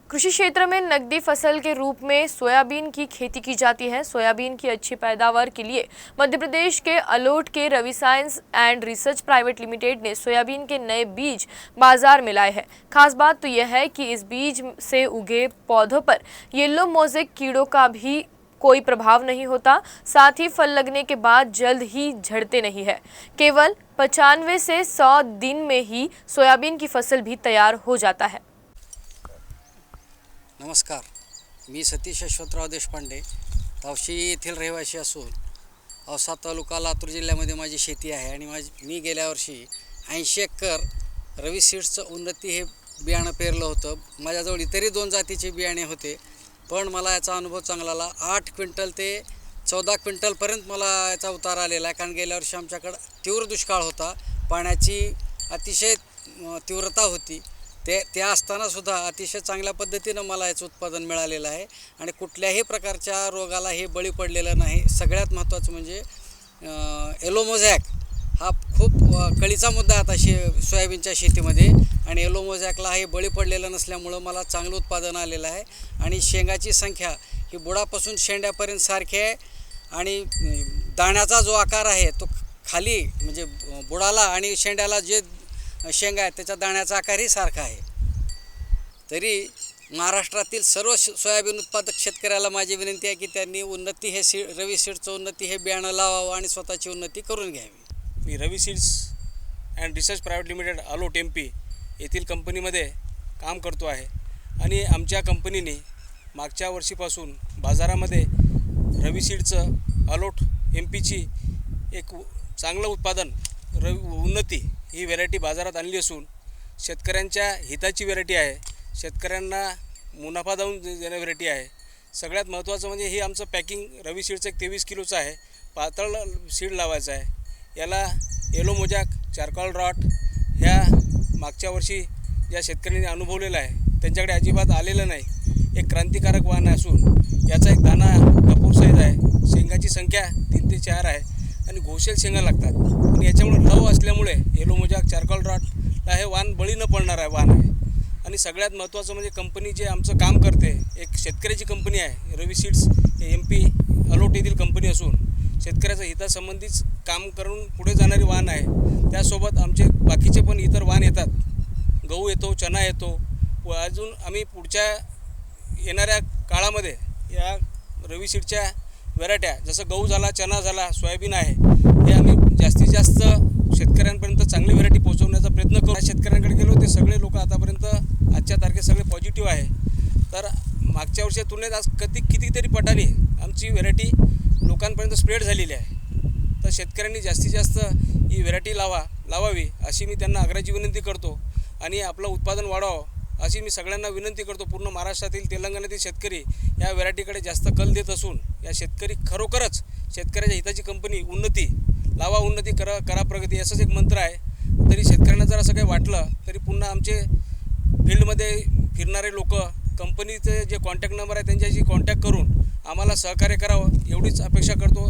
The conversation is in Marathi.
कृषि क्षेत्र में नकदी फसल के रूप में सोयाबीन की खेती की जाती है। सोयाबीन की अच्छी पैदावार के लिए मध्य प्रदेश के अलोट के Ravi science and research private limited ने सोयाबीन के नए बीज बाजार में लाए हैं। खास बात तो यह है कि इस बीज से उगे पौधों पर येलो मोज़ेक कीड़ों का भी कोई प्रभाव नहीं होता। साथ ही फल लगने के बाद जल्द ही झड़ते नहीं है। केवल 95 से 100 दिन में ही सोयाबीन की फसल भी तैयार हो जाता है। नमस्कार, मी सतीश यशवंतराव देशपांडे, तावशी येथील रहिवासी असून औसा तालुका लातूर जिल्ह्यामध्ये माझी शेती आहे आणि मी गेल्या वर्षी 80 एकर रवी सीड्सचं उन्नती हे बियाणं पेरलं होतं। माझ्याजवळ इतरही 2 जातीचे बियाणे होते, पण मला याचा अनुभव चांगला आला। 8 क्विंटल ते 14 क्विंटलपर्यंत मला याचा उतार आलेला आहे, कारण गेल्या वर्षी आमच्याकडं तीव्र दुष्काळ होता, पाण्याची अतिशय तीव्रता होती। ते असताना सुद्धा अतिशय चांगल्या पद्धतीनं मला याचं उत्पादन मिळालेलं आहे आणि कुठल्याही प्रकारच्या रोगाला हे बळी पडलेलं नाही। सगळ्यात महत्त्वाचं म्हणजे येलो मोझॅक हा खूप कळीचा मुद्दा आता सोयाबीनच्या शेतीमध्ये, आणि येलो मोझॅकला हे बळी पडलेलं नसल्यामुळं मला चांगलं उत्पादन आलेलं आहे। आणि शेंगाची संख्या ही बुडापासून शेंड्यापर्यंत सारखी आहे आणि दाण्याचा जो आकार आहे तो खाली म्हणजे बुडाला आणि शेंड्याला जे शेंगा आहे त्याच्या दाण्याचा आकारही सारखा आहे। तरी महाराष्ट्रातील सर्व सोयाबीन उत्पादक शेतकऱ्याला माझी विनंती आहे की त्यांनी उन्नती हे रवी सीड्सचं उन्नती हे बियाणं लावावं आणि स्वतःची उन्नती करून घ्यावी। मी Ravi seeds and research private limited Alot MP येथील कंपनीमध्ये काम करतो आहे आणि आमच्या कंपनीने मागच्या वर्षीपासून बाजारामध्ये रवी सीड्सचं अलोट MPची एक चांगलं उत्पादन उन्नती ही व्हेरायटी बाजारात आणली असून शेतकऱ्यांच्या हिताची व्हेरायटी आहे। शेतकऱ्यांना मुनाफा देऊन देणारी व्हेरायटी आहे। सगळ्यात महत्त्वाचं म्हणजे ही आमचं पॅकिंग रवी सीडचं 23 किलोचं आहे। पातळ सीड लावायचं आहे। याला येलो मोझॅक, चारकोल रॉट ह्या मागच्या वर्षी ज्या शेतकऱ्यांनी अनुभवलेलं आहे त्यांच्याकडे अजिबात आलेलं नाही। एक क्रांतिकारक वाण असून याचा एक दाना भरपूर साईज आहे। शेंगाची संख्या 3 ते 4 आहे आणि घोषेल शेंगा लागतात आणि याच्यामुळे लव असल्यामुळे येलो मोझॅक, चारकोल रॉटला हे वाण बळी न पडणार आहे वाण आहे। आणि सगळ्यात महत्त्वाचं म्हणजे कंपनी जे आमचं काम करते एक शेतकऱ्याची कंपनी आहे। रवी सीड्स हे MP अलोट येथील कंपनी असून शेतकऱ्याच्या हितासंबंधीच काम करून पुढे जाणारी वाण आहे। त्यासोबत आमचे बाकीचे पण इतर वाण येतात। गहू येतो, चना येतो व अजून आम्ही पुढच्या येणाऱ्या काळामध्ये या रवी सीडच्या व्हेरायट्या जसं गहू झाला, चना झाला, सोयाबीन आहे हे आम्ही जास्तीत जास्त शेतकऱ्यांपर्यंत चांगली व्हेरायटी पोहोचवण्याचा प्रयत्न करू। शेतकऱ्यांकडे गेलो ते सगळे लोक आतापर्यंत आजच्या तारखेत सगळे पॉझिटिव्ह आहे। तर मागच्या वर्षी तुलनेत आज कितीतरी पटाने आमची व्हेरायटी लोकांपर्यंत स्प्रेड झालेली आहे। तर शेतकऱ्यांनी जास्तीत जास्त ही व्हेरायटी लावावी अशी मी त्यांना आग्रहाची विनंती करतो आणि आपलं उत्पादन वाढवावं अशी मी सगळ्यांना विनंती करतो। पूर्ण महाराष्ट्रातील, तेलंगणातील शेतकरी या व्हेरायटीकडे जास्त कल देत असून या शेतकरी खरोखरच शेतकऱ्याच्या हिताची कंपनी उन्नती लावा, उन्नती करा प्रगती असंच एक मंत्र आहे। तरी शेतकऱ्यांना जर असं काही वाटलं तरी पुन्हा आमचे फील्डमध्ये फिरणारे लोक, कंपनीचे जे कॉन्टॅक्ट नंबर आहे त्यांच्याशी कॉन्टॅक्ट करून आम्हाला सहकार्य करावं एवढीच अपेक्षा करतो।